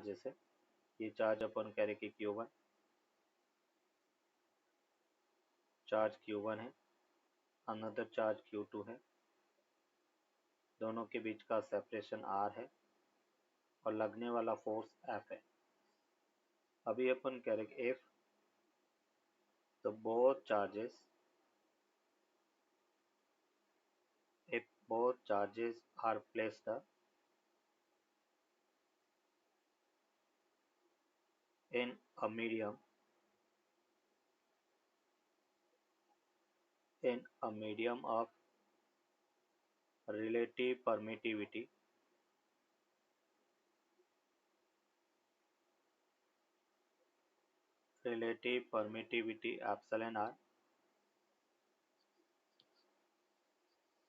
Charges है। ये charge अपन कह रहे कि Q1, चार्ज Q1 है, अनदर चार्ज Q2 है, दोनों के बीच का सेपरेशन R है और लगने वाला फोर्स F है। अभी अपन कह रहे कि if the both charges are placed in a medium of relative permittivity epsilon r,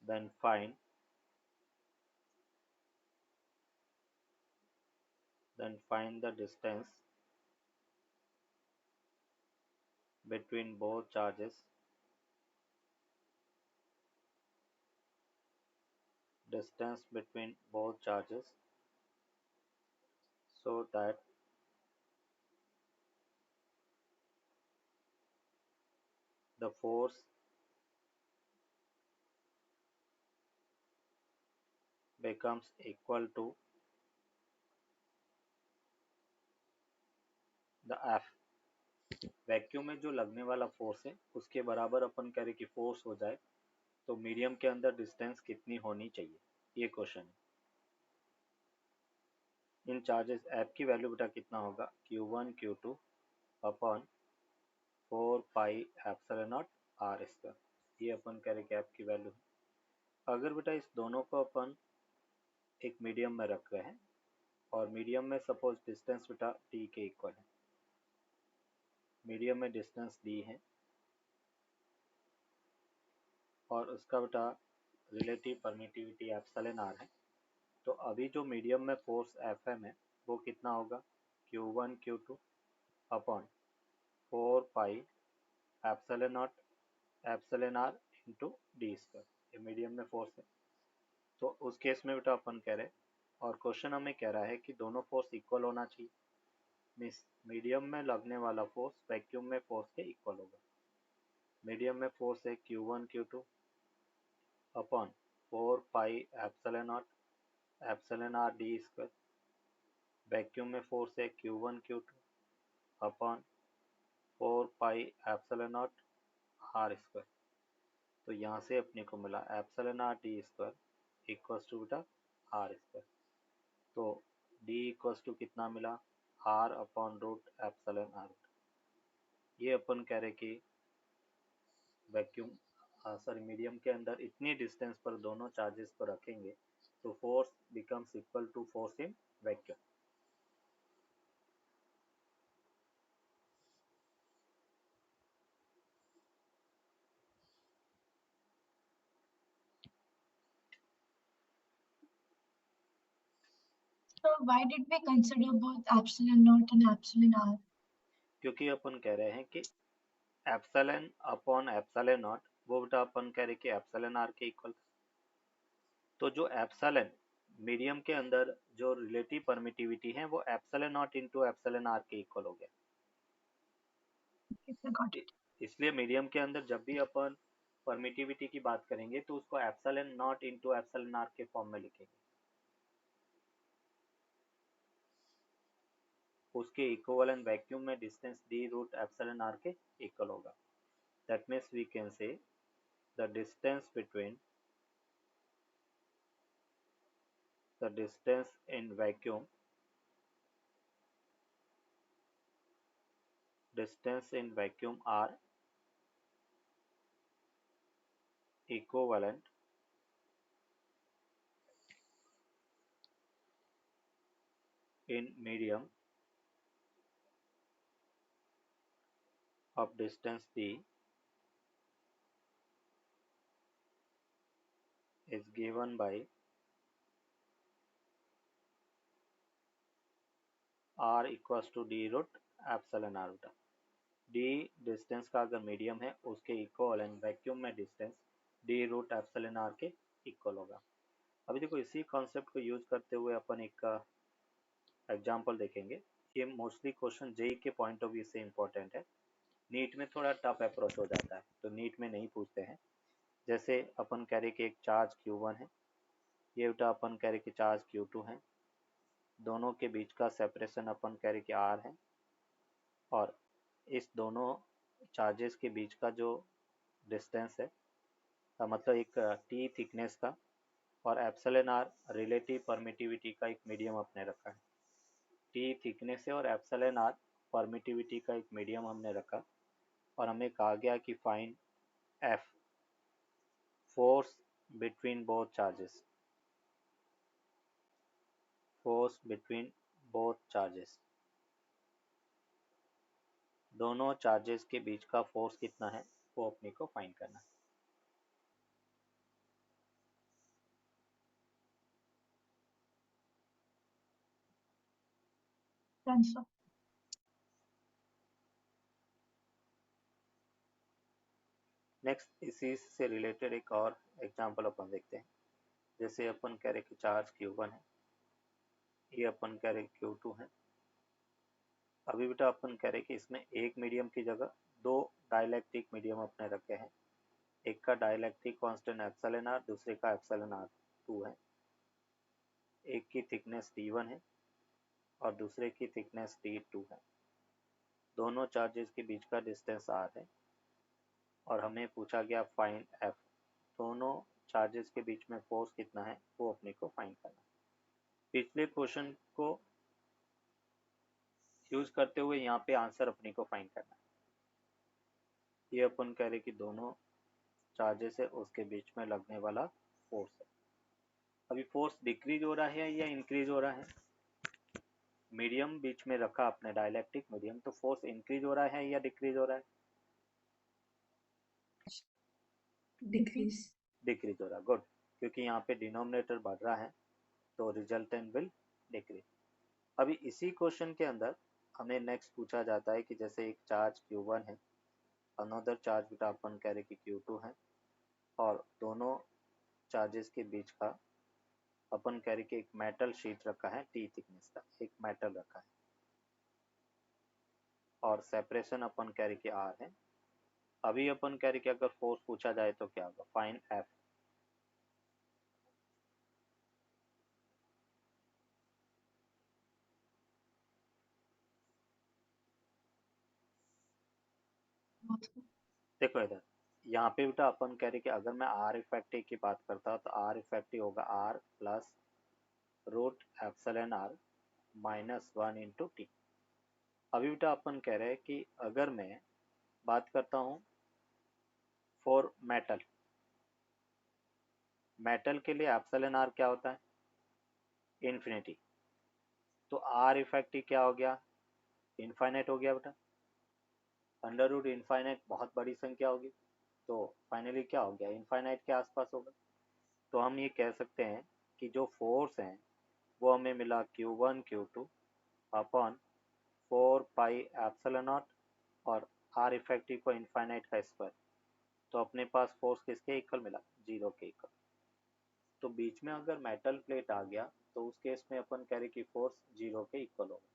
then find the distance between both charges so that the force becomes equal to the F। Vacuum में जो लगने वाला force है उसके बराबर अपन कह रहे कि फोर्स हो जाए, तो मीडियम के अंदर डिस्टेंस कितनी होनी चाहिए, ये क्वेश्चन है। इन चार्जेस F की वैल्यू बेटा कितना होगा, Q1 Q2 upon 4 pi epsilon naught R square. ये अपन कह रहे कि F की वैल्यू है। अगर बेटा इस दोनों को अपन एक मीडियम में रख रहे हैं और मीडियम में सपोज डिस्टेंस बेटा D के इक्वल है, मीडियम में डिस्टेंस D है और उसका बेटा रिलेटिव परमिटिविटी एप्सिलॉन R है, तो अभी जो मीडियम में फोर्स Fm है वो कितना होगा, Q1 Q2 upon 4 pi epsilon R into D square. ये मीडियम में फोर्स है, तो उस केस में बेटा अपन कह रहे और क्वेश्चन हमें कह रहा है कि दोनों फोर्स इक्वल होना चाहिए, मीन्स मीडियम में लगने वाला फोर्स वैक्यूम में फोर्स के इक्वल होगा। मीडियम में फोर्स है Q1 Q2 upon 4 pi epsilon R D square. Vacuum में फोर्स है Q1 Q2 upon 4 pi epsilon naught R square. तो यहाँ से अपने को मिला epsilon R D square equals to बेटा R स्क्वायर। तो D इक्वल्स टू कितना मिला, R upon root epsilon R। ये अपन कह रहे कि वैक्यूम मीडियम के अंदर इतनी डिस्टेंस पर दोनों चार्जेस को रखेंगे तो force becomes equal to force in vacuum. So why did we consider both epsilon naught and epsilon r? क्योंकि अपन कह रहे हैं कि एप्सिलॉन अपॉन एप्सिलॉन नॉट वो बेटा अपन कह रहे कि एप्सिलॉन R के इक्वल, तो जो एप्सिलॉन मीडियम के अंदर जो रिलेटिव परमिटिविटी है वो epsilon naught into epsilon R के इक्वल हो गया। इसलिए मीडियम के अंदर जब भी अपन परमिटिविटी की बात करेंगे तो उसको epsilon naught into epsilon R के फॉर्म में लिखेंगे, उसके इक्विवेलेंट वैक्यूम में distance D root epsilon R के इक्वल होगा। That means we can say the distance between the distance in vacuum are equivalent in medium of distance D is given by R equals to D root epsilon R बेटा। D distance का अगर medium है उसके equivalent vacuum में distance D root epsilon R के equal होगा। अभी देखो इसी कॉन्सेप्ट को यूज करते हुए अपन एक एग्जाम्पल देखेंगे। ये मोस्टली क्वेश्चन जेई के पॉइंट ऑफ व्यू से इम्पोर्टेंट है, नीट में थोड़ा टफ अप्रोच हो जाता है तो नीट में नहीं पूछते हैं। जैसे अपन कह रहे कि एक चार्ज Q1 है, ये बेटा अपन कह रहे कि चार्ज Q2 है, दोनों के बीच का सेपरेशन अपन कह रहे कि R है, और इस दोनों चार्जेस के बीच का जो डिस्टेंस है, मतलब एक T थिकनेस का, और एप्सिलॉन आर रिलेटिव परमिटिविटी का एक मीडियम अपने रखा है। T थिकनेस है और एप्सिलॉन आर परमिटिविटी का एक मीडियम हमने रखा, और हमें कहा गया कि find F force between both charges, force between both charges, दोनों चार्जेस के बीच का फोर्स कितना है वो अपने को फाइंड करना है। आंसर। नेक्स्ट इसी से रिलेटेड एक और एग्जांपल अपन देखते हैं। जैसे अपन कह रहे कि चार्ज Q1 है, ये अपन कह रहे Q2 है। अभी बेटा अपन कह रहे कि इसमें एक मीडियम की जगह दो डाइलेक्ट्रिक मीडियम अपने रखे हैं, एक का डाइलेक्ट्रिक कांस्टेंट एप्सिलॉन आर, दूसरे का एप्सिलॉन आर 2 है, एक की थिकनेस T1 है और दूसरे की थिकनेस T2 है, दोनों चार्जेस के बीच का डिस्टेंस R है, और हमें पूछा गया फाइंड F, दोनों चार्जेस के बीच में फोर्स कितना है वो अपने को फाइंड करना है। पिछले क्वेश्चन को यूज करते हुए यहाँ पे आंसर अपने को फाइंड करना है। ये अपन कह रहे कि दोनों चार्जेस है उसके बीच में लगने वाला फोर्स है। अभी फोर्स डिक्रीज हो रहा है या इंक्रीज हो रहा है? मीडियम बीच में रखा आपने डाइलेक्ट्रिक मीडियम, तो फोर्स इंक्रीज हो रहा है या डिक्रीज हो रहा है? डिक्रीज। डिक्रीज हो रहा है, गुड, क्योंकि यहाँ पे डिनोमिनेटर बढ़ रहा है तो रिजल्टेंट विल डिक्रीज। अभी इसी क्वेश्चन के अंदर हमें नेक्स्ट पूछा जाता है कि जैसे एक चार्ज Q1 है, अनदर चार्ज बेटा अपन कह रहे कि Q2 है, और दोनों चार्जेस के बीच का अपन कह रहे कि एक मेटल शीट रखा है T थिकनेस का, एक मेटल रखा है, और सेपरेशन अपन कह रहे कि R है। अभी अपन कह रहे कि अगर फोर्स पूछा जाए तो क्या होगा, फाइंड F। देखो इधर, यहाँ पे बेटा अपन कह रहे कि अगर मैं R इफेक्टिव की बात करता तो R इफेक्टिव होगा R plus root epsilon R minus 1 × T। अभी बेटा अपन कह रहे हैं कि अगर मैं बात करता हूँ फॉर मेटल, मेटल के लिए एप्सिलॉन आर क्या होता है, इन्फिनिटी, तो आर इफेक्टिव क्या हो गया, इनफाइनाइट हो गया बेटा। अंडर रूट इनफाइनाइट बहुत बड़ी संख्या होगी, तो फाइनली क्या हो गया, इनफाइनाइट के आसपास होगा। तो हम ये कह सकते हैं कि जो फोर्स हैं वो हमें मिला Q1 Q2 upon 4 pi epsilon not, और आर इफेक्टिव को इनफाइनाइट का स्क्वायर, तो अपने पास फोर्स किसके इक्वल मिला, 0 के इक्वल। तो बीच में अगर मेटल प्लेट आ गया तो उस केस में अपन कह रहे कि फोर्स 0 के इक्वल होगा।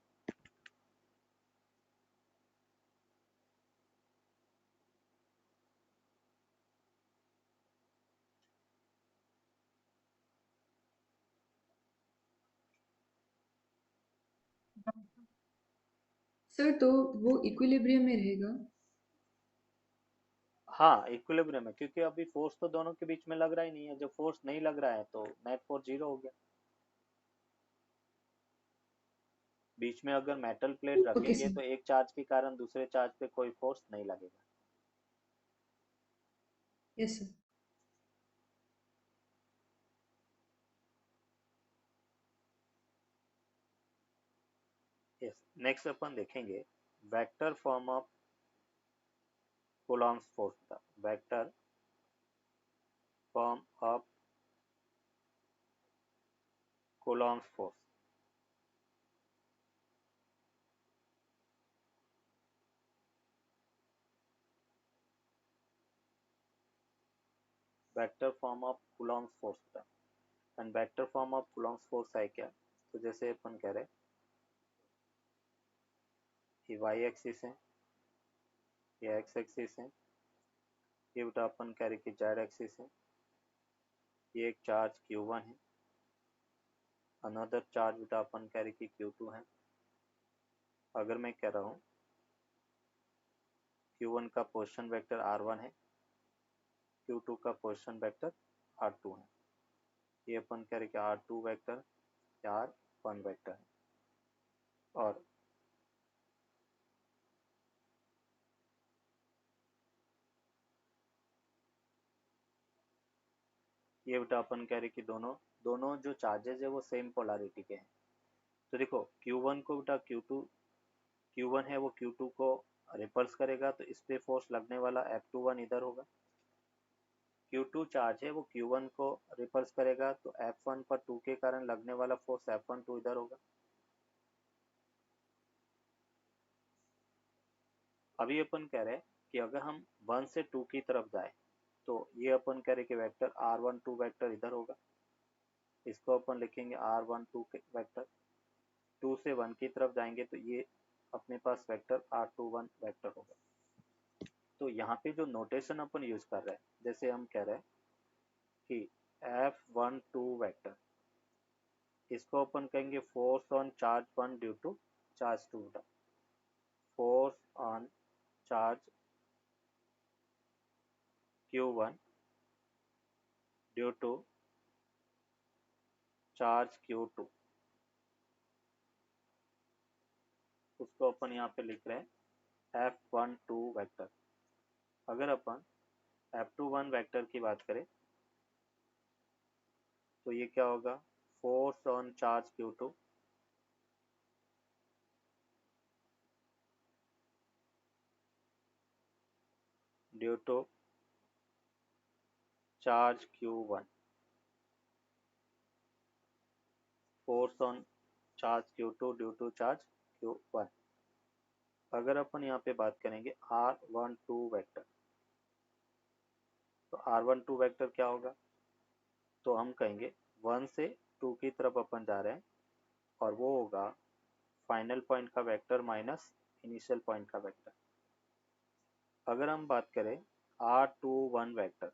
सर तो वो इक्विलिब्रियम में रहेगा? हाँ इक्विलिब्रियम है, क्योंकि अभी फोर्स तो दोनों के बीच में लग रहा ही नहीं है, जब फोर्स नहीं लग रहा है तो नेट फोर्स 0 हो गया। बीच में अगर मेटल प्लेट ओके रखेंगे सर। तो एक चार्ज के कारण दूसरे चार्ज पे कोई फोर्स नहीं लगेगा। Yes sir. यस, नेक्स्ट अपन देखेंगे vector form of Coulomb's force का, vector form of Coulomb's force. Vector form of Coulomb's force का, and vector form of Coulomb's force है क्या, तो जैसे अपन कह रहे ये वाई एक्सिस है, ये एक्स एक्सिस है, ये बेटा अपन कह रहे कि जेड एक्सिस है, ये एक चार्ज Q1 है, अनदर चार्ज बेटा अपन कह रहे कि Q2 है। अगर मैं कह रहा हूँ Q1 का पोजीशन वेक्टर R1 है, Q2 का पोजीशन वेक्टर R2 है, ये अपन कह रहे कि R2 वेक्टर R1 वेक्टर है। और ये बेटा अपन कह रहे कि दोनों जो चार्जेस है वो सेम पोलैरिटी के हैं। तो देखो Q1 को बेटा Q1 है वो Q2 को रिपल्स करेगा, तो इस पे फोर्स लगने वाला F21 इधर होगा। Q2 चार्ज है वो Q1 को रिपल्स करेगा, तो F1 पर 2 के कारण लगने वाला फोर्स F12 इधर होगा। अभी अपन कह रहे हैं कि अगर हम 1 से 2 की तरफ जाए तो ये अपन कह रहे कि वेक्टर R12 वेक्टर इधर होगा, इसको अपन लिखेंगे R12 वेक्टर। 2 से 1 की तरफ जाएंगे तो ये अपने पास वेक्टर R21 वेक्टर होगा। तो यहाँ पे जो नोटेशन अपन यूज कर रहे हैं, जैसे हम कह रहे हैं कि F12 वेक्टर, इसको अपन कहेंगे force on charge 1 due to charge 2, force on charge Q1 due to charge Q2, उसको अपन यहाँ पे लिख रहे हैं F12 वेक्टर। अगर अपन F21 वेक्टर की बात करें तो ये क्या होगा, force on charge Q2 due to charge Q1, force on charge Q2 due to charge Q1। अगर अपन यहाँ पे बात करेंगे R12 वेक्टर, तो R12 वेक्टर क्या होगा, तो हम कहेंगे 1 से 2 की तरफ अपन जा रहे हैं और वो होगा फाइनल पॉइंट का वेक्टर माइनस इनिशियल पॉइंट का वेक्टर। अगर हम बात करें R21 वेक्टर,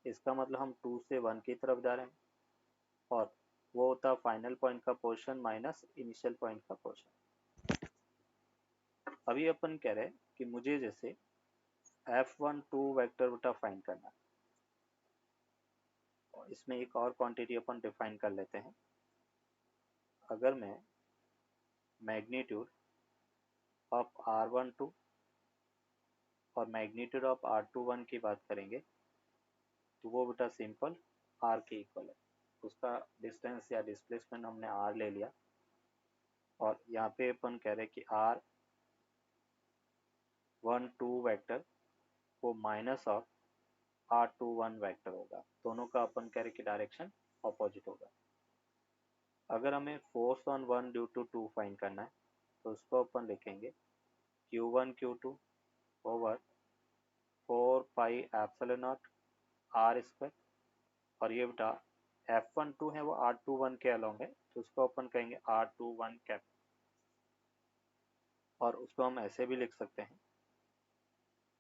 इसका मतलब हम 2 से 1 की तरफ जा रहे हैं और वो होता फाइनल पॉइंट का पोर्शन माइनस इनिशियल पॉइंट का पोर्शन। अभी अपन कह रहे हैं कि मुझे जैसे F12 वेक्टर बेटा फाइंड करना है, और इसमें एक और क्वांटिटी अपन डिफाइन कर लेते हैं। अगर मैं मैग्नीट्यूड ऑफ R12 और मैग्नीट्यूड ऑफ R21 की बात करेंगे तो वो बेटा सिंपल R के इक्वल है। उसका डिस्टेंस या डिस्प्लेसमेंट हमने R ले लिया और यहाँ पे अपन कह रहे हैं कि R12 वेक्टर वो माइनस ऑफ R21 वेक्टर होगा, दोनों का अपन कह रहे कि डायरेक्शन ऑपोजिट होगा। अगर हमें force on 1 due to 2 find करना है तो उसको अपन लिखेंगे Q1 Q2 over 4 pi epsilon naught R square, और ये बेटा F12 है वो R21 के अलोंग है, तो उसको अपन कहेंगे R21 कैप, और उसको हम ऐसे भी लिख सकते हैं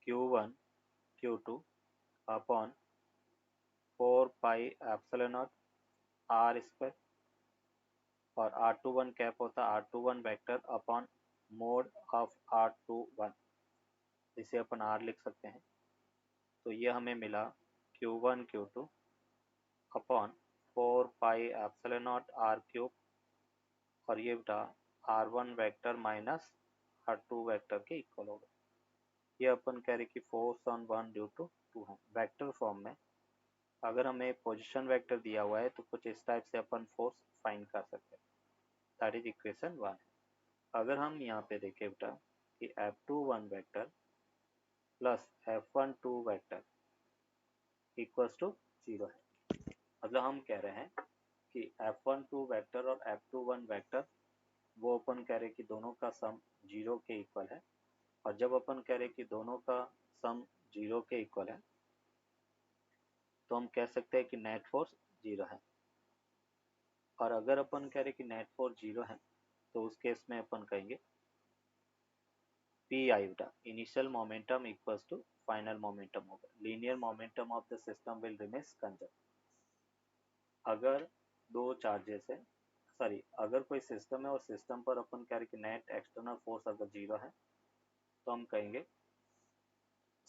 Q1 Q2 upon 4 pi epsilon naught R square, और R21 कैप होता है R21 vector upon mode of R21, इसे अपन R लिख सकते हैं। तो ये हमें मिला Q1 Q2 upon 4 pi epsilon naught R cube, और ये बेटा R1 vector minus R2 vector के इक्वल होगा। ये अपन कह रहे कि फोर्स ऑन 1 ड्यू टू 2 है वेक्टर फॉर्म में। अगर हमें पोजीशन वेक्टर दिया हुआ है तो कुछ इस टाइप से अपन फोर्स फाइंड कर सकते हैं, दैट इज इक्वेशन 1। अगर हम यहाँ पे देखें बेटा कि F21 vector plus F12 vector equals to 0 है, मतलब हम कह रहे हैं कि F12 वेक्टर और F21 वेक्टर वो अपन कह रहे कि दोनों का सम 0 के इक्वल है, और जब अपन कह रहे कि दोनों का सम 0 के इक्वल है तो हम कह सकते हैं कि नेट फोर्स 0 है। और अगर अपन कह रहे कि नेट फोर्स 0 है तो उस केस में अपन कहेंगे p iota initial momentum equals to final momentum होगा. Linear momentum of the system will remain constant. अगर दो चार्जेस है, अगर कोई सिस्टम है और सिस्टम पर अपन कह रहे कि नेट एक्सटर्नल फोर्स अगर जीरो है तो हम कहेंगे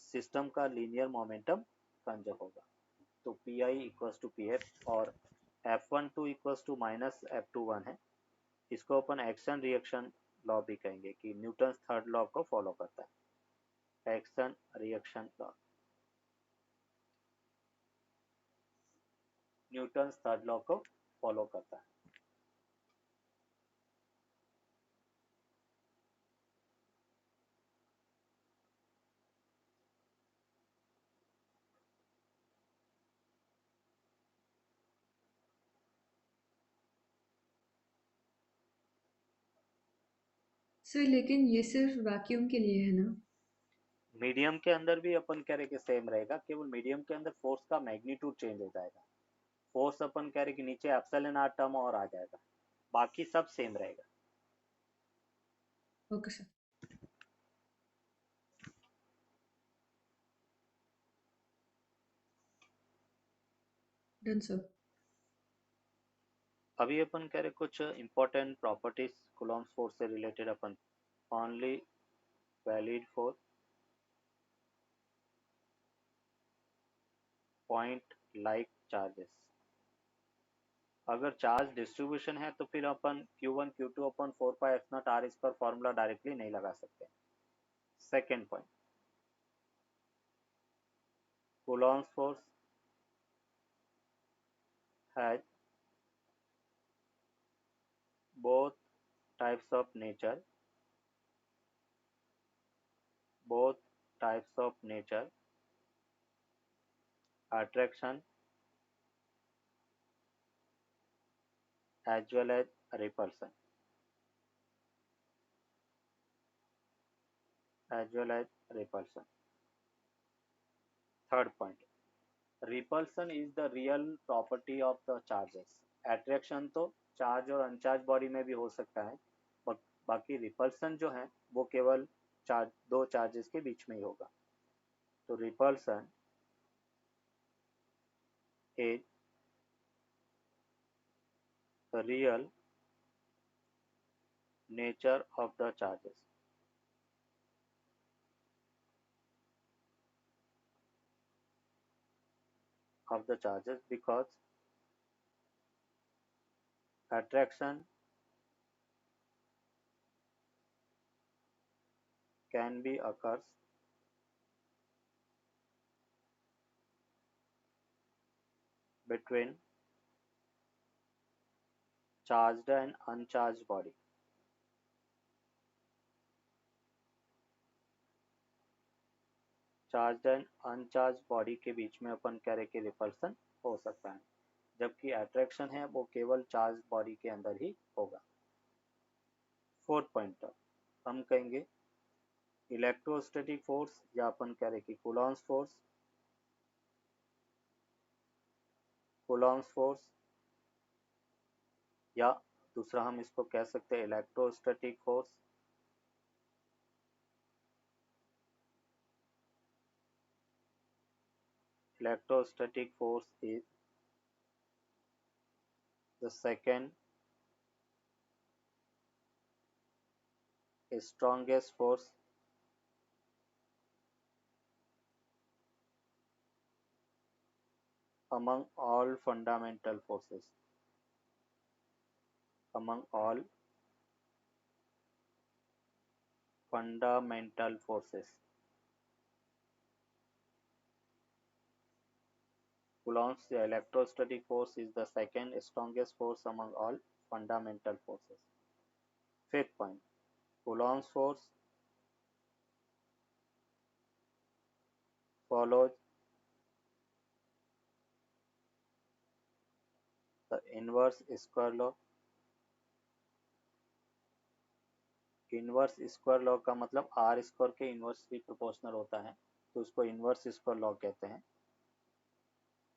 सिस्टम का लीनियर मोमेंटम कंजर्व होगा. तो P I equals to P F और F12 equals to minus F21 है. इसको अपन एक्शन रिएक्शन लॉ भी कहेंगे कि न्यूटन थर्ड लॉ को फॉलो करता है. Action reaction law, Newton third law को फॉलो करता है. सर लेकिन ये सिर्फ वैक्यूम के लिए है ना? मीडियम के अंदर भी अपन कह रहे कि सेम रहेगा, केवल मीडियम के अंदर फोर्स का मैग्नीट्यूड चेंज हो जाएगा. फोर्स अपन कह रहे कि नीचे एप्सिलॉन आर टर्म और आ जाएगा, बाकी सब सेम रहेगा. Okay sir. Done sir. अभी अपन कह रहे कुछ इंपॉर्टेंट प्रॉपर्टीज कूलॉम्स फोर्स से रिलेटेड अपन only valid for point like charges. अगर चार्ज डिस्ट्रीब्यूशन है तो फिर अपन Q1 Q2 अपन 4 पाई एफ नॉट आर इस पर फॉर्मूला डायरेक्टली नहीं लगा सकते. Second point, Coulomb's force has both types of nature, both types of nature, attraction as well as repulsion, as well as repulsion. Third point, repulsion is the real property of the charges. Attraction तो charge और uncharged body में भी हो सकता है, बाकी repulsion जो है वो केवल दो चार्जेस के बीच में ही होगा. तो repulsion is the real nature of the charges. Of the charges because attraction can be occurs between charged and uncharged body. Charge and uncharged body के बीच में अपन कह रहे कि रिपल्सन हो सकता है, जबकि अट्रैक्शन है वो केवल चार्ज बॉडी के अंदर ही होगा. फोर्थ पॉइंट हम कहेंगे इलेक्ट्रोस्टैटिक फोर्स या अपन कह रहे कि कूलॉम्स फोर्स. कूलॉम्स फोर्स या दूसरा हम इसको कह सकते हैं electrostatic force. Electrostatic force is the second strongest force among all fundamental forces. Among all fundamental forces. Coulomb's electrostatic force is the second strongest force among all fundamental forces. Fifth point, Coulomb's force follows the inverse square law. Inverse square law का मतलब are square के inversely proportional होता है, तो उसको inverse square law कहते हैं.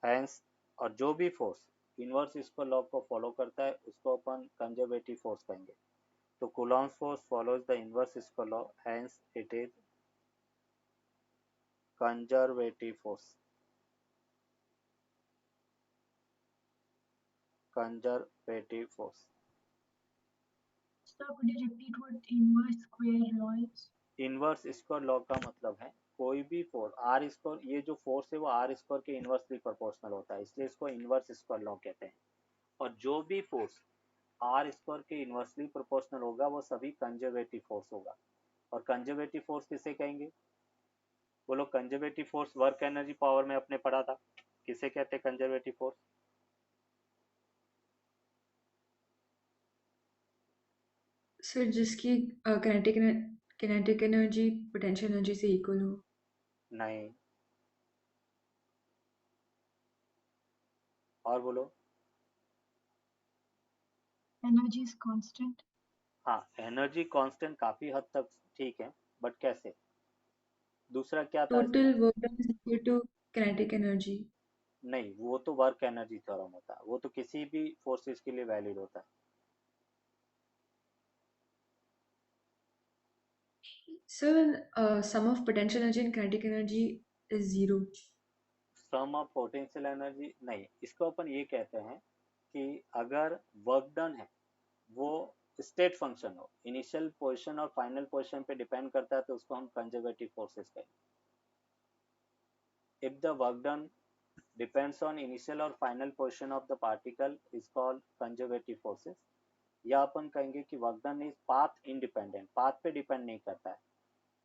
Hence और जो भी फोर्स इनवर्स स्क्वायर लॉ को फॉलो करता है उसको अपन कंजर्वेटिव फोर्स कहेंगे. तो Coulomb's force follows the inverse square law, hence it is conservative force. Conservative force. So could you repeat what inverse square law is? Inverse square law का मतलब है कोई भी फोर्स आर स्क्वायर, ये जो force है वो आर स्क्वायर के इनवर्सली प्रोपोर्शनल होता है, इसलिए इसको इनवर्स स्क्वायर लॉ कहते हैं। और जो भी फोर्स आर स्क्वायर के इनवर्सली प्रोपोर्शनल होगा वो सभी कंजर्वेटिव फोर्स होगा। और कंजर्वेटिव फोर्स किसे कहेंगे? बोलो, conservative force work energy power में अपने पढ़ा था, किसे कहते हैं कंजर्वेटिव फोर्स? सर जिसकी किनेटिक एनर्जी पोटेंशियल एनर्जी से इक्वल हो। नहीं, और बोलो। Energy is constant. हाँ, एनर्जी कांस्टेंट काफी हद तक ठीक है, बट कैसे? दूसरा क्या था इसमें? Total work done is equal to kinetic energy. नहीं, वो तो वर्क एनर्जी थ्योरम होता है, वो तो किसी भी फोर्सेस के लिए वैलिड होता है। Sir sum of potential energy and kinetic energy is zero. Sum of potential energy नहीं, इसको अपन ये कहते हैं कि अगर वर्क डन है वो स्टेट फंक्शन हो, इनिशियल पोजीशन और फाइनल पोजीशन पे डिपेंड करता है, तो उसको हम कंजर्वेटिव फोर्सेस कहेंगे। If the work done depends on initial और final position of the particle is called conservative forces। या अपन कहेंगे कि work done is path independent, path पे डिपेंड नहीं करता है,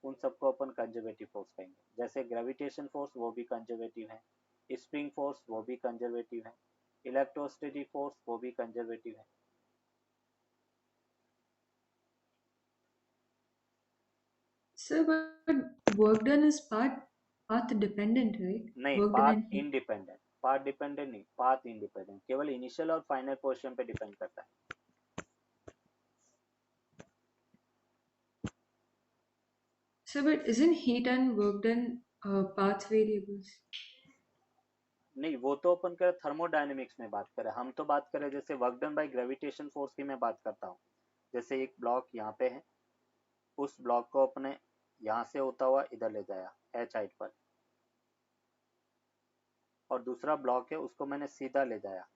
उन सबको अपन कंजर्वेटिव फोर्स कहेंगे। जैसे ग्रेविटेशन फोर्स वो भी कंजर्वेटिव है, स्प्रिंग फोर्स वो भी कंजर्वेटिव है, इलेक्ट्रोस्टैटिक फोर्स वो भी कंजर्वेटिव है। Sir but work done is path dependent right? नहीं, work done path and heat. Independent, path dependent नहीं, पाथ इंडिपेंडेंट, केवल इनिशियल और फाइनल पोजीशन पे डिपेंड करता है। Sir but isn't heat and work done path variables? नहीं, वो तो अपन कर थर्मोडायनेमिक्स में बात करें, हम तो बात करें जैसे work done by gravitation force की मैं बात करता हूँ। जैसे एक ब्लॉक यहाँ पे है, उस ब्लॉक को अपने यहाँ से होता हुआ इधर ले जाया एच हाइट पर, और दूसरा ब्लॉक है उसको मैंने सीधा ले जाया,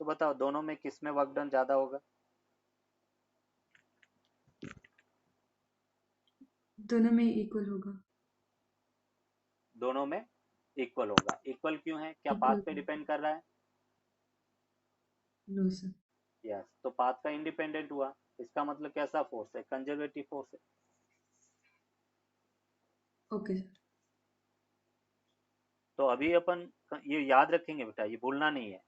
तो बताओ दोनों में किस में वर्क डन ज्यादा होगा? दोनों में इक्वल होगा। दोनों में इक्वल होगा। इक्वल क्यों है? क्या पाथ इक्वल पे डिपेंड कर रहा है? No sir. यस, तो पाथ का इंडिपेंडेंट हुआ, इसका मतलब कैसा फोर्स है? कंजर्वेटिव फोर्स है। Okay sir. तो अभी अपन ये याद रखेंगे बेटा, ये भूलना नहीं है,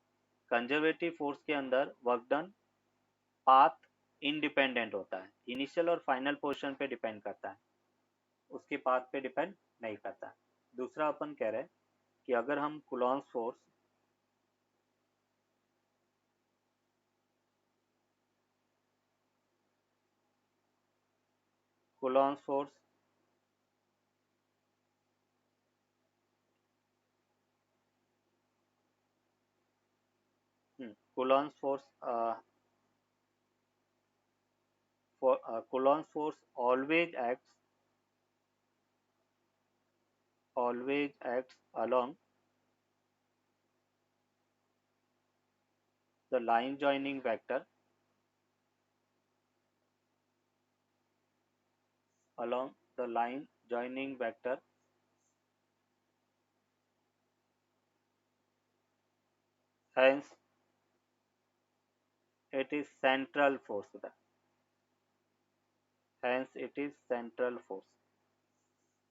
कंजर्वेटिव फोर्स के अंदर वर्क डन पाथ इंडिपेंडेंट होता है, इनिशियल और फाइनल पोजीशन पे डिपेंड करता है, उसके पाथ पे डिपेंड नहीं करता है। दूसरा अपन कह रहे हैं कि अगर हम Coulomb's force Coulomb's force Coulomb's force Coulomb's force always acts along the line joining vector along the line joining vector, hence it is central force, hence it is central force।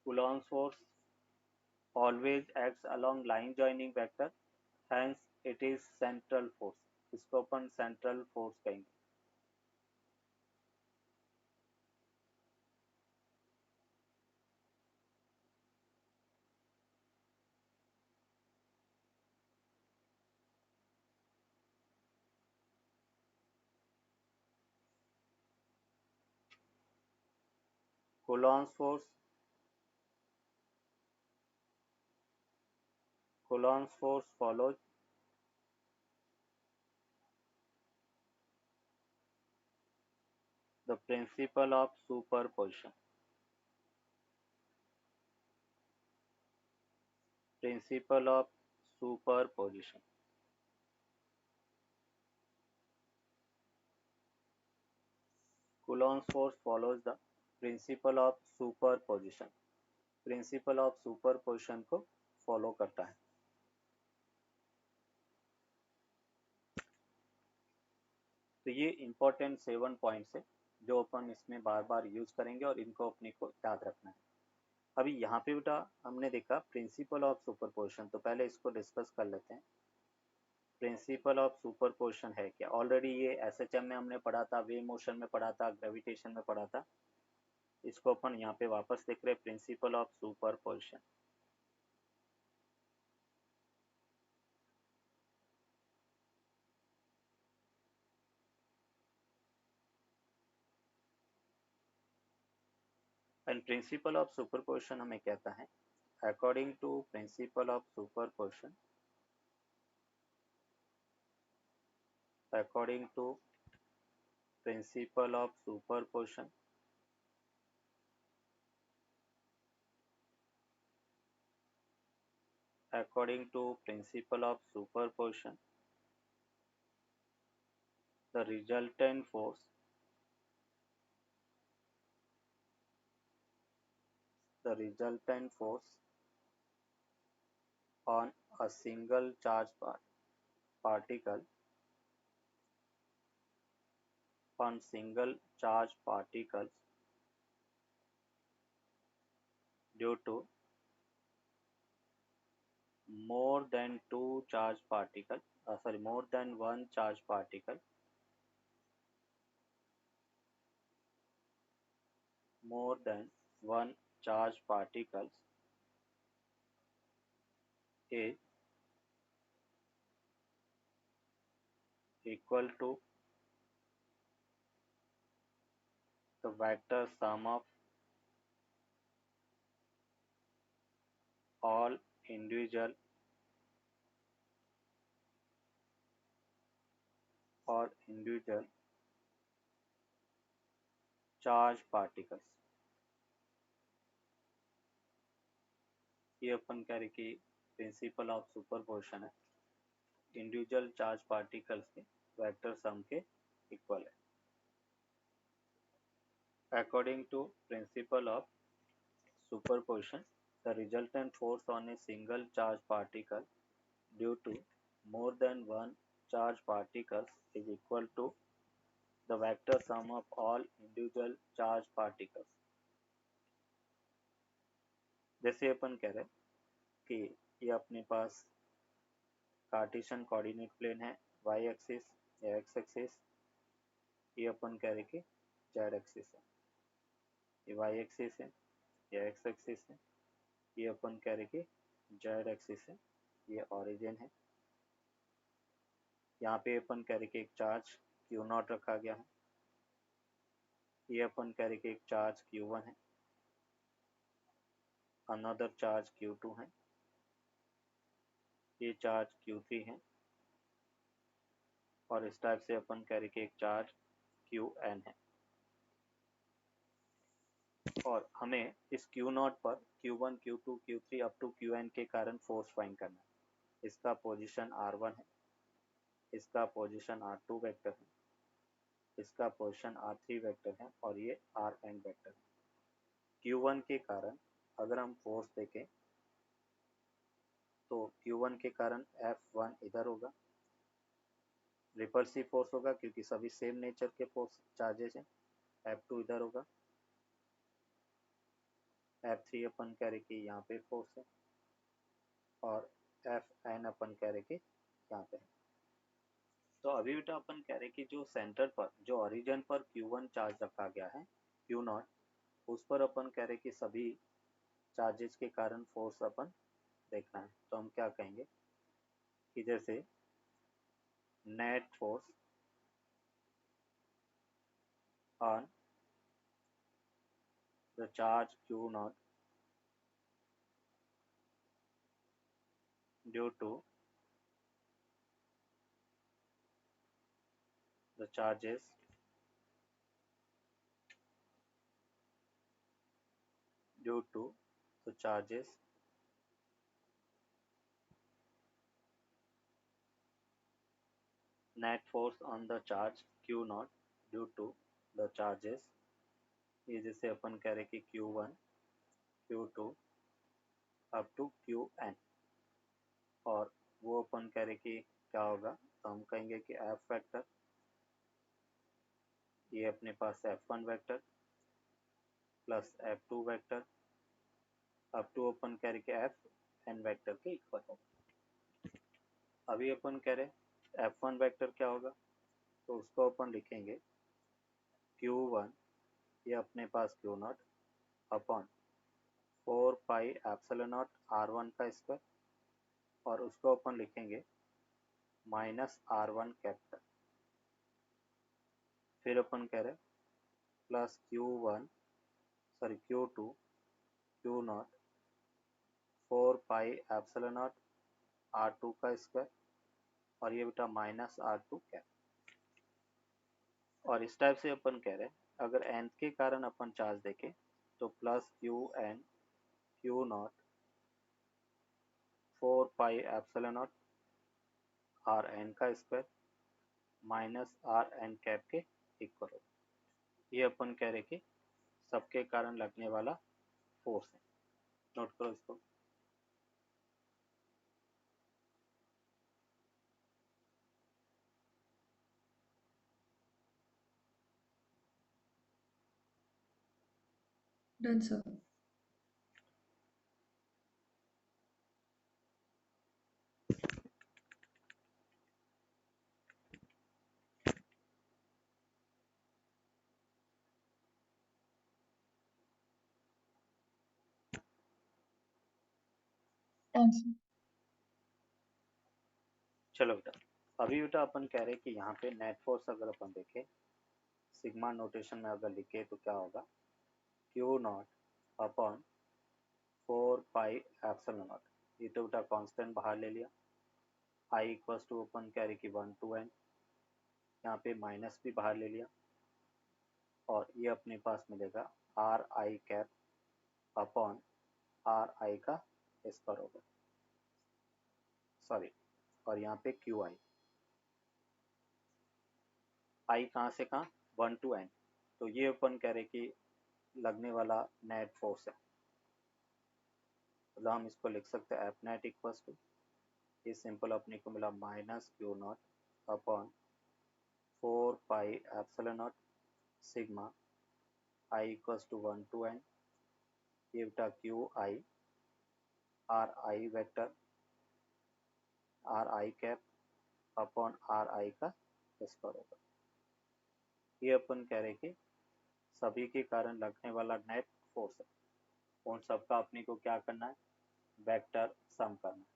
Coulomb's force always acts along line joining vector, hence it is central force, इसको अपन central force कहेंगे। Coulomb's force follows The principle of superposition. Principle of superposition. Coulomb's force follows the principle of superposition. Principal of superposition को follow करता है। तो ये important 7 points है जो अपन इसमें बार बार यूज करेंगे और इनको अपने को याद रखना है। अभी यहाँ पे बेटा हमने देखा प्रिंसिपल ऑफ सुपरपोजिशन, तो पहले इसको डिस्कस कर लेते हैं। प्रिंसिपल ऑफ सुपरपोजिशन है क्या? ऑलरेडी ये एसएचएम में हमने पढ़ा था, वेव मोशन में पढ़ा था, ग्रेविटेशन में पढ़ा था। इसको अपन यहाँ पे वापस देख रहे हैं, principle of superposition. And principle of superposition हमें कहता है, according to principle of superposition, according to principle of superposition, according to principle of superposition, the resultant force on a single charge particle on single charge particles due to more than one charge particle more than one charge particles is equal to the vector sum of all individual charge particles। ये अपन कह रहे कि principle of superposition है, individual charge particles के vector sum के equal है। According to principle of superposition, the resultant force on a single charge particle due to more than one charge particles is equal to the vector sum of all individual charge particles. जैसे अपन कह रहे हैं कि ये अपने पास Cartesian coordinate plane है, वाई एक्सिस या एक्स एक्सिस, ये अपन कह रहे कि जेड एक्सिस है, ये वाई एक्सिस है या एक्स एक्सिस है, ये अपन कह रहे कि जेड एक्सिस है, ये ओरिजिन है। यहाँ पे अपन कह रहे कि एक चार्ज Q0 रखा गया है, ये अपन कह रहे कि एक चार्ज Q1 है, अनदर चार्ज Q2 है, ये चार्ज Q3 है, और इस टाइप से अपन कह रहे कि एक चार्ज Qn है। और हमें इस Q0 पर Q1, Q2, Q3 up to Qn के कारण फोर्स फाइंड करना है। इसका पोजीशन R1 है, इसका पोजीशन R2 वेक्टर है, इसका पोजीशन R3 वेक्टर है, और ये Rn वेक्टर है। Q1 के कारण अगर हम फोर्स देखें तो Q1 के कारण F1 इधर होगा, रिपल्सिव फोर्स होगा क्योंकि सभी सेम नेचर के फोर्स चार्जेस हैं। F2 इधर होगा, F3 अपन कह रहे कि यहाँ पे फोर्स है, और Fn अपन कह रहे कि यहाँ पे है। तो अभी बेटा अपन कह रहे कि जो सेंटर पर, जो ओरिजिन पर Q1 चार्ज रखा गया है Q0, उस पर अपन कह रहे कि सभी चार्जेस के कारण फोर्स अपन देखना है। तो हम क्या कहेंगे कि जैसे net force on the charge Q0 due to the charges due to the charges net force on the charge q naught due to the charges, ये जैसे अपन कह रहे कि q1 q2 up to qn, और वो अपन कह रहे कि क्या होगा, तो हम कहेंगे कि f वेक्टर, ये अपने पास f1 vector plus f2 vector up to अपन कह रहे कि fn वेक्टर के इक्वल होगा। अभी अपन कह रहे f1 वेक्टर क्या होगा, तो उसको अपन लिखेंगे q1, ये अपने पास q not upon 4 pi epsilon not r1 का स्क्वायर, और उसको अपन लिखेंगे माइनस r1 कैपिटल। फिर अपन कह रहे plus q2 q not 4 pi epsilon not r2 का स्क्वायर, और ये बेटा माइनस r2 कैप। और इस टाइप से अपन कह रहे अगर n के कारण अपन चार्ज देखें तो plus qn q not 4 pi epsilon not rn का स्क्वायर माइनस rn कैप के इक्वल हो। ये अपन कह रहे कि सबके कारण लगने वाला फोर्स है। नोट करो इसको। Done, sir. Done, sir. चलो बेटा, अभी बेटा अपन कह रहे कि यहाँ पे नेट फोर्स अगर अपन देखें सिग्मा नोटेशन में अगर लिखे तो क्या होगा, Q naught upon 4 pi epsilon not, ये तो बेटा कांस्टेंट बाहर ले लिया, आई इक्वल्स टू अपन कह रहे कि 1 to n, यहाँ पे माइनस भी बाहर ले लिया, और ये अपने पास मिलेगा are I cap upon R I का स्क्वायर होगा, सॉरी, और यहाँ पे क्यू आई कहाँ से कहाँ 1 to n, तो ये अपन कह रहे कि लगने वाला नेट फोर्स है, मतलब हम इसको लिख सकते हैं एफ नेट इक्वल्स टू, ये सिंपल अपने को मिला minus Q naught upon 4 pi epsilon naught sigma I equals to 1 to n, ये बेटा Q I R I vector R I cap upon R I का स्क्वायर होगा। ये अपन कह रहे कि सभी के कारण लगने वाला नेट फोर्स है, उन सबका अपने को क्या करना है, वेक्टर सम करना है।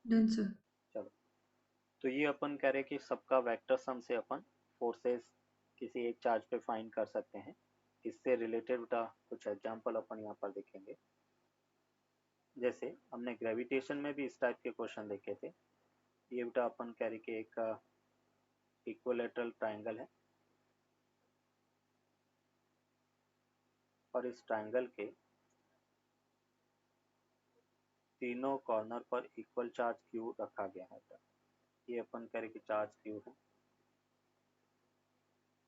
Done, sir. चलो, तो ये अपन कह रहे कि सबका वेक्टर सम से अपन फोर्सेस किसी एक चार्ज पे फाइंड कर सकते हैं। इससे रिलेटेड बेटा कुछ एग्जांपल अपन यहाँ पर देखेंगे। जैसे हमने ग्रेविटेशन में भी इस टाइप के क्वेश्चन देखे थे। ये बेटा अपन कह रहे कि एक इक्विलेटरल ट्राइंगल है, और इस ट्राइंगल के तीनों कॉर्नर पर इक्वल चार्ज क्यू रखा गया है। ये अपन कह रहे कि चार्ज क्यू है,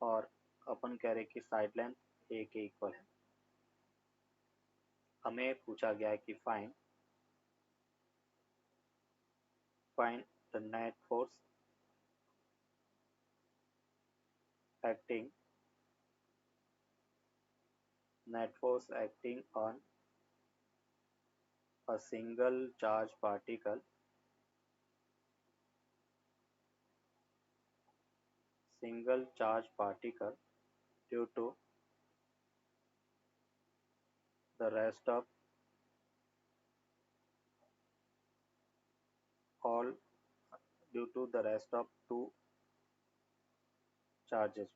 और अपन कह रहे कि साइड लेंथ ए के इक्वल है। हमें पूछा गया है कि find the net force acting on a single charge particle due to the rest of all due to the rest of two charges.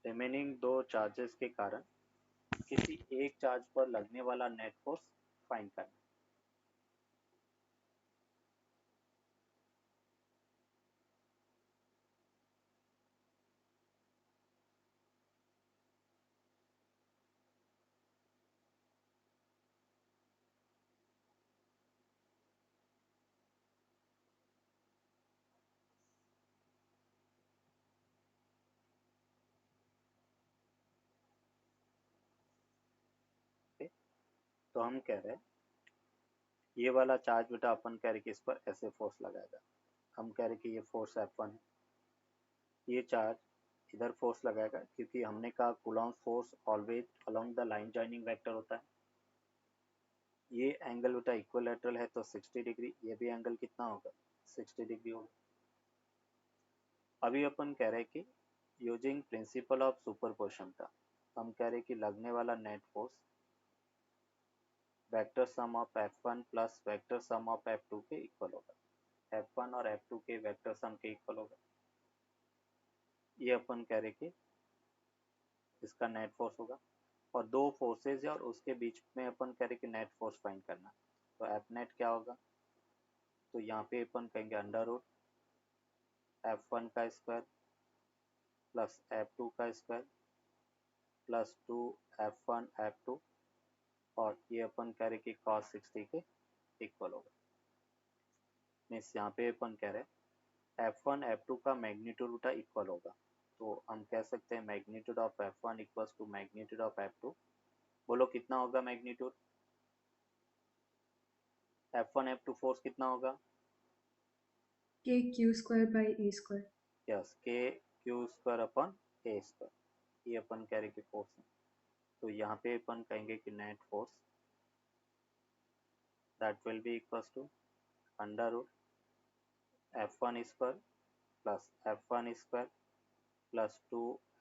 Remaining दो चार्जेस के कारण किसी एक चार्ज पर लगने वाला नेट फोर्स फाइंड करना। तो हम कह रहे हैं ये वाला चार्ज बेटा अपन कह रहे कि इस पर ऐसे फोर्स लगाएगा। हम कह रहे कि ये फोर्स F1 है, ये चार्ज इधर फोर्स लगाएगा क्योंकि हमने कहा Coulomb's force always along the line joining vector होता है। ये एंगल बेटा इक्विलैटरल है तो 60 डिग्री, ये भी एंगल कितना होगा 60 डिग्री होगा। अभी अपन कह रहे कि यूजिंग प्रिंसिपल ऑफ सुपरपोजिशन का हम कह रहे कि लगने वाला net force vector sum of F1 plus vector sum of F2 के इक्वल होगा। F1 और F2 के वेक्टर सम के इक्वल होगा। ये अपन कह रहे कि इसका नेट फोर्स होगा और दो फोर्सेज है और उसके बीच में अपन कह रहे कि नेट फोर्स फाइंड करना। तो एफ नेट क्या होगा, तो यहाँ पे अपन कहेंगे अंडर रूट F1 का स्क्वायर प्लस F2 का स्क्वायर प्लस 2 F1 F2 और ये अपन कह रहे कि cos 60 के इक्वल होगा। मीन्स यहाँ पे अपन कह रहे F1 F2 का मैग्नीट्यूड उल्टा इक्वल होगा। तो हम कह सकते हैं magnitude of F1 equals to magnitude of F2। बोलो कितना होगा मैग्नीट्यूड, F1 F2 फोर्स कितना होगा, k q square by a square। Yes k q square upon a square, ये अपन कह रहे कि फोर्स है। तो यहाँ पे अपन कहेंगे कि net force that will be equals to under root F1 square plus F1 square plus 2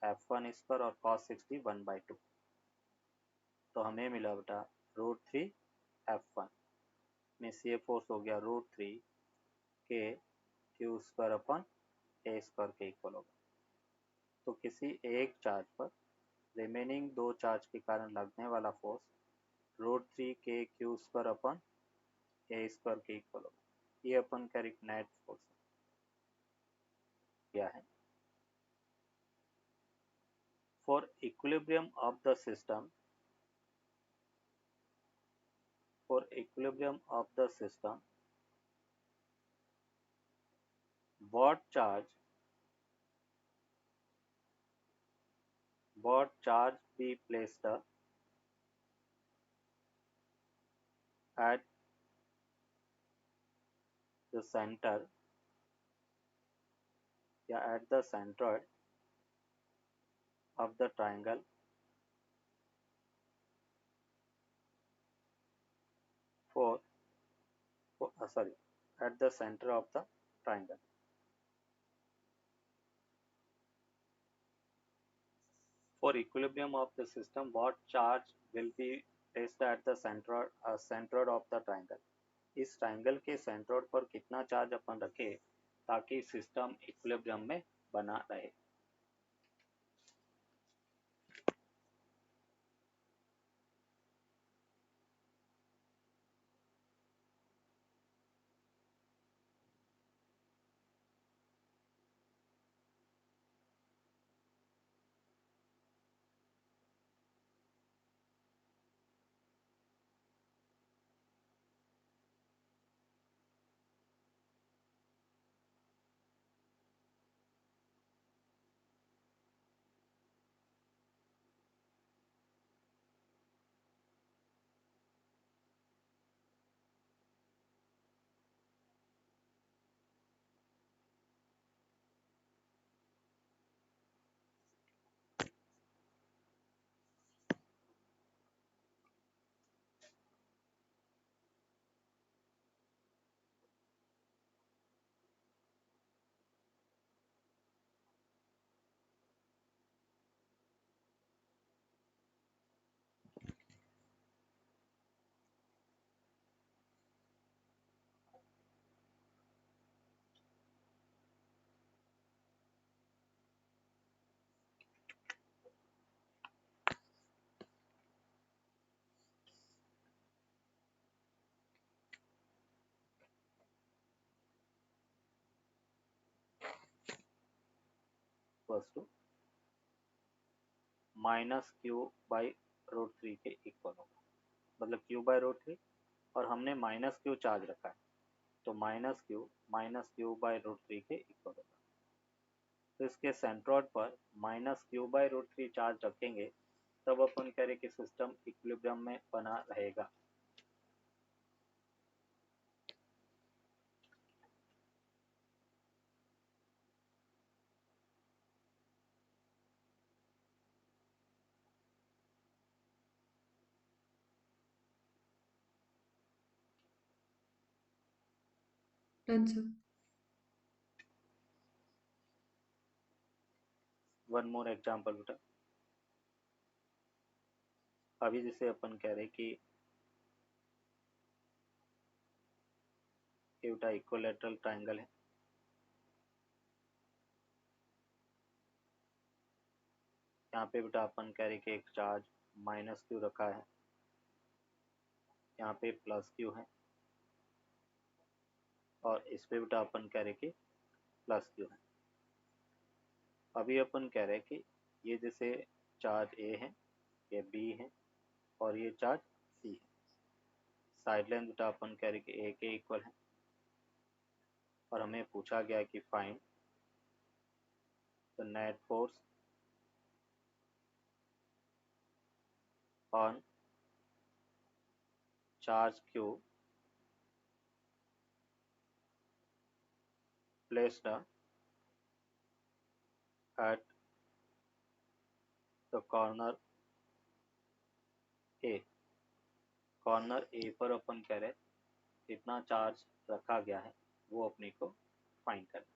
F1 square और cos 60 1/2। तो हमें मिला बेटा √3 F1 मीन्स ये फोर्स हो गया √3 k q square upon a square के इक्वल होगा। तो किसी एक चार्ज पर रिमेनिंग दो चार्ज के कारण लगने वाला force √3 k q square upon a square के इक्वल होगा। ये अपन करेक्ट नेट फोर्स क्या है। For equilibrium of the system, for equilibrium of the system, what charge be placed at the center या at the centroid of the triangle at the center of the triangle. For equilibrium of the system, what charge will be placed at the centroid of the triangle? इस triangle के centroid पर कितना charge अपन रखे ताकि system equilibrium में बना रहे। Equals to minus Q by root 3 के इक्वल होगा, मतलब क्यू बाई रूट 3 और हमने माइनस क्यू चार्ज रखा है, तो माइनस क्यू बाई रूट 3 के इक्वल होगा। तो इसके सेंट्रोइड पर minus Q by root 3 charge रखेंगे तब अपन कह रहे कि सिस्टम इक्विलिब्रियम में बना रहेगा। Done sir. One more example बेटा, अभी जैसे अपन कह रहे कि ये बेटा इक्विलैटरल ट्रायंगल है, यहाँ पे बेटा अपन कह रहे कि एक चार्ज माइनस क्यू रखा है, यहाँ पे प्लस क्यू है और इस पे बेटा अपन कह रहे कि प्लस क्यू है। अभी अपन कह रहे कि ये जैसे चार्ज ए है, ये बी है और ये चार्ज सी है। साइड लाइन बेटा अपन कह रहे कि ए के इक्वल है और हमें पूछा गया कि find the net force on charge Q placed at the corner A। Corner A पर अपन कह रहे कितना चार्ज रखा गया है वो अपने को फाइंड करना।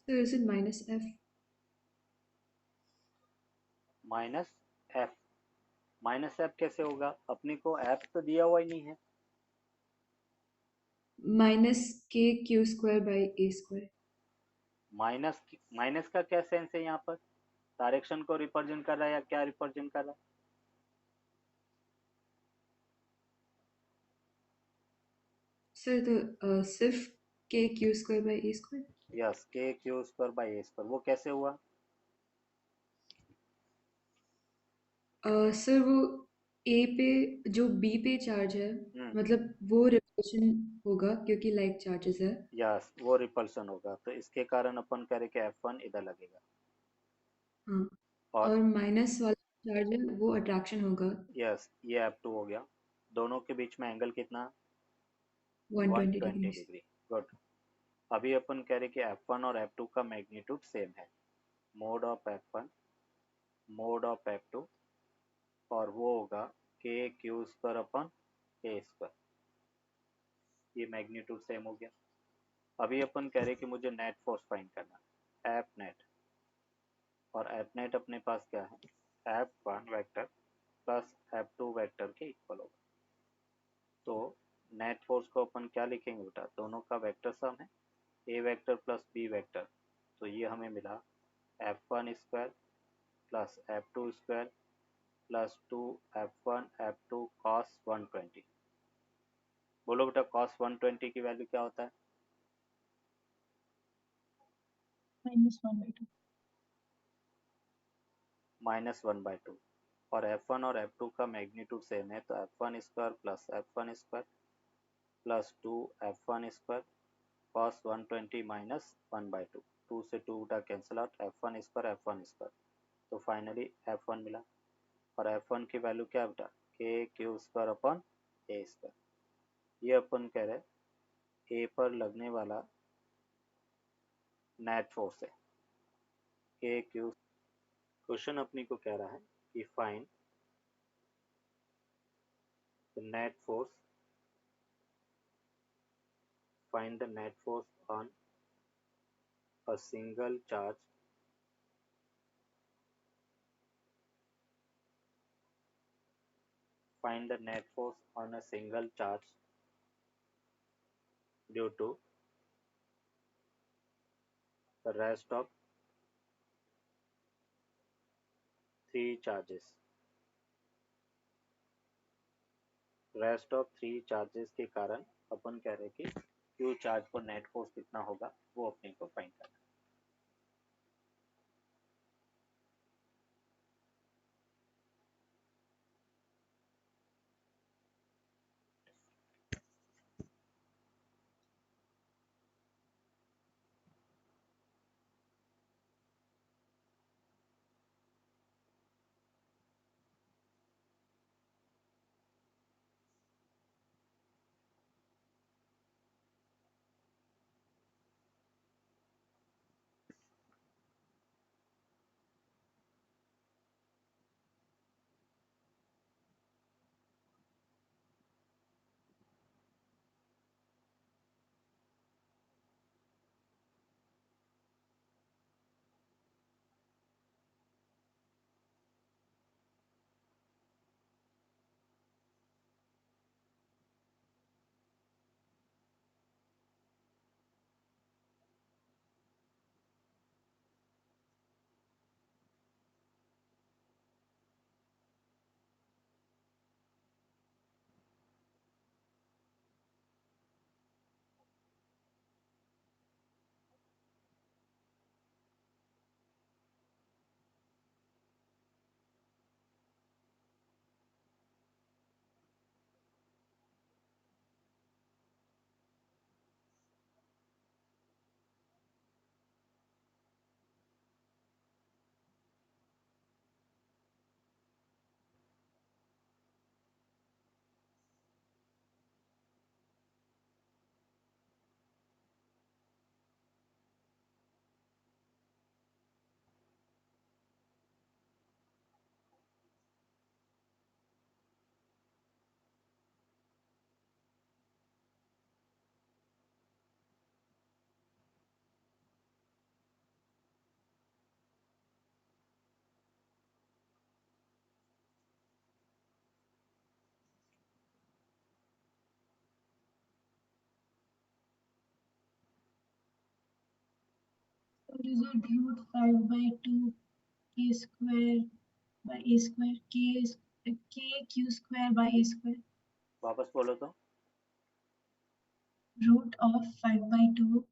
So is it minus F? Minus F कैसे होगा, अपने को एफ तो दिया हुआ ही नहीं है। माइनस के q square by a square. Minus का क्या सेंस है यहाँ पर, डायरेक्शन को रिप्रेजेंट कर रहा है या क्या रिप्रेजेंट कर रहा है? सर तो सिर्फ k q square by a square. Yes, k q square by a square, वो कैसे हुआ? सर वो ए पे जो बी पे चार्ज है, मतलब वो रिपल्शन होगा क्योंकि लाइक चार्जेस है। यस, वो रिपल्शन होगा, तो इसके कारण अपन कह रहे कि F1 इधर लगेगा। हाँ, और और माइनस वाला चार्ज है वो अट्रैक्शन होगा। यस, ये F2 हो गया। दोनों के बीच में एंगल कितना? 120 120 डिग्रीज। डिग्री। गुड। अभी अपन कह रहे कि F1 और F2 का मैग्नीट्यूड सेम है। Mode of F1 mode of F2, और वो होगा के क्यू स्क्वायर अपन ए स्क्वायर। ये मैग्नीट्यूड सेम हो गया। अभी अपन कह रहे कि मुझे नेट फोर्स फाइंड करना है, एफ नेट। और एफ नेट अपने पास क्या है? F1 vector plus F2 vector के इक्वल होगा। तो नेट फोर्स को अपन क्या लिखेंगे बेटा? दोनों का वेक्टर सम है, ए वेक्टर प्लस बी वेक्टर। तो ये हमें मिला F1 square plus F2 square plus 2 F1 F2 cos 120। बोलो बेटा, कॉस 120 की वैल्यू क्या होता है? -1/2। -1/2। और F1 और F2 का मैग्नीट्यूड सेम है, तो F1 square plus F1 square plus 2 F1 square cos 120 -1/2। 2 से 2 उठा cancel out, F1 square F1 square. तो फाइनली F1 मिला। और F1 की वैल्यू क्या बेटा? के क्यू स्क्वायर अपन ए स्क्वायर। ये अपन कह रहे ए पर लगने वाला नेट फोर्स है, के क्यू। क्वेश्चन अपनी को कह रहा है कि find the net force, find the net force on a single charge find the net force on a single charge due to the rest of three charges। Rest of three charges के कारण अपन कह रहे कि Q charge पर net force कितना होगा, वो अपने को फाइंड करना So it is √5/2 k square by a square, k q square by a square, वापस बोलो तो। √5/2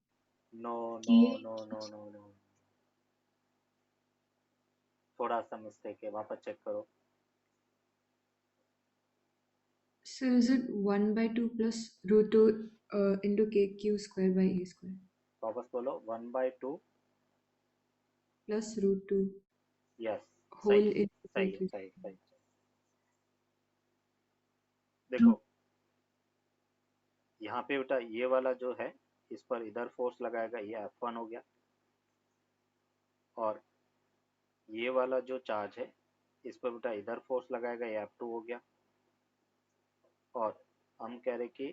no no k no no no no, थोड़ा सा मिस्टेक है, वापस चेक करो। So is it 1 by 2 plus root 2 into kq square by a square वापस बोलो 1/2 plus root 2 यस whole सही into सही है kq सही square. सही देखो यहाँ पे बेटा ये वाला जो है इस पर इधर फोर्स लगाएगा, ये F1 हो गया, और ये वाला जो चार्ज है इस पर बेटा इधर फोर्स लगाएगा, ये F2 हो गया, और हम कह रहे कि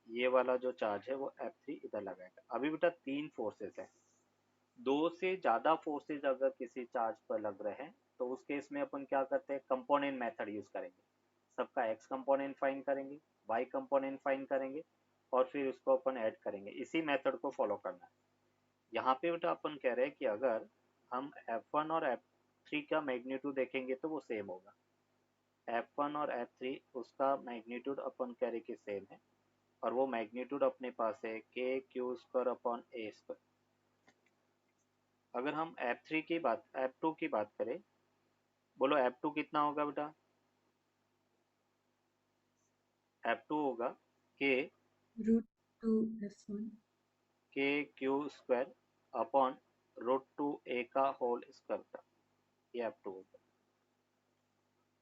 ये वाला जो चार्ज है वो F3 इधर लगाएगा। अभी बेटा तीन फोर्सेस है, दो से ज्यादा फोर्सेस अगर किसी चार्ज पर लग रहे हैं तो उस केस में अपन क्या करते हैं, कंपोनेंट मेथड यूज करेंगे। सबका एक्स कंपोनेंट फाइंड करेंगे, वाई कंपोनेंट फाइंड करेंगे, और फिर उसको अपन ऐड करेंगे। इसी मेथड को फॉलो करना है। यहाँ पे बेटा अपन कह रहे हैं कि अगर हम F1 और F3 का मैग्नीट्यूड देखेंगे तो वो सेम होगा। F1 और F3 उसका मैग्नीट्यूड अपन कह रहे कि सेम है, और वो मैग्नीट्यूड अपने पास है के क्यू स्क्वायर अपॉन ए स्क्वायर। अगर हम F2 की बात करें, बोलो F2 कितना होगा बेटा? F2 होगा के root 2 f1 के क्यू स्क्वायर अपॉन रूट 2 ए का होल स्क्वायर का, ये F2 होगा।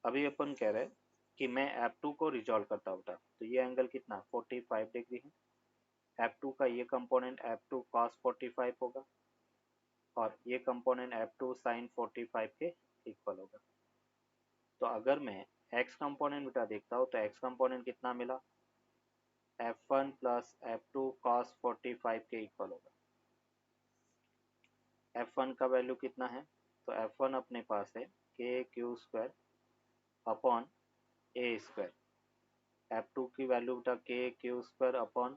अभी अपन कह रहे हैं कि मैं F2 को रिजॉल्व करता हूँ बेटा, तो ये एंगल कितना 45 डिग्री है। F2 का ये कंपोनेंट F2 cos 45 होगा, और ये कंपोनेंट F2 sin 45 के इक्वल होगा। तो अगर मैं x कंपोनेंट बेटा देखता हूँ तो x कंपोनेंट कितना मिला, F1 प्लस F2 cos 45 के इक्वल होगा। F1 का वैल्यू कितना है, तो F1 अपने पास है के क्यू स्क्वायर अपॉन ए स्क्वायर। F2 की वैल्यू बेटा के q square upon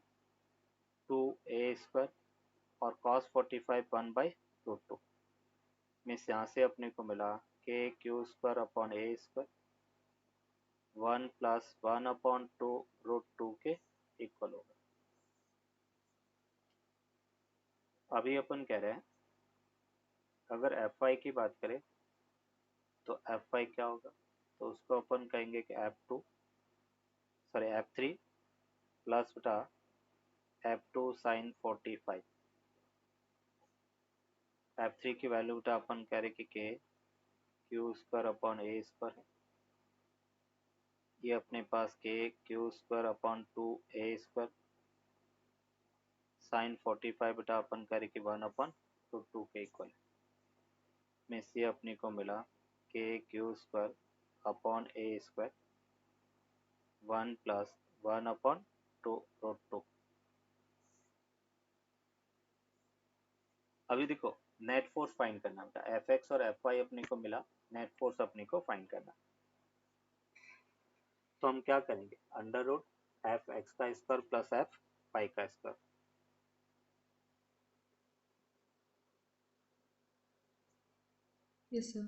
2a square, और cos 45 1/√2 मीन्स यहाँ से अपने को मिला के क्यू स्क्वायर अपॉन ए स्क्वायर 1 प्लस 1/2√2 के इक्वल होगा। अभी अपन कह रहे हैं अगर Fy की बात करें तो Fy क्या होगा, तो उसको अपन कहेंगे कि F3 प्लस बेटा F2 sin 45। F3 की वैल्यू बेटा अपन कह रहे कि के क्यू स्क्वायर अपॉन ए स्क्वायर है, ये अपने पास के q square upon 2a square sin 45 बेटा अपन कह रहे कि 1/√2 के इक्वल है। मीन्स ये अपने को मिला के क्यू स्क्वायर अपॉन ए स्क्वायर 1 प्लस 1/√2। अभी देखो नेट फोर्स फाइंड करना बेटा, Fx और Fy अपने को मिला, नेट फोर्स अपने को फाइंड करना। तो हम क्या करेंगे, √Fx का स्क्वायर प्लस Fy का स्क्वायर। yes sir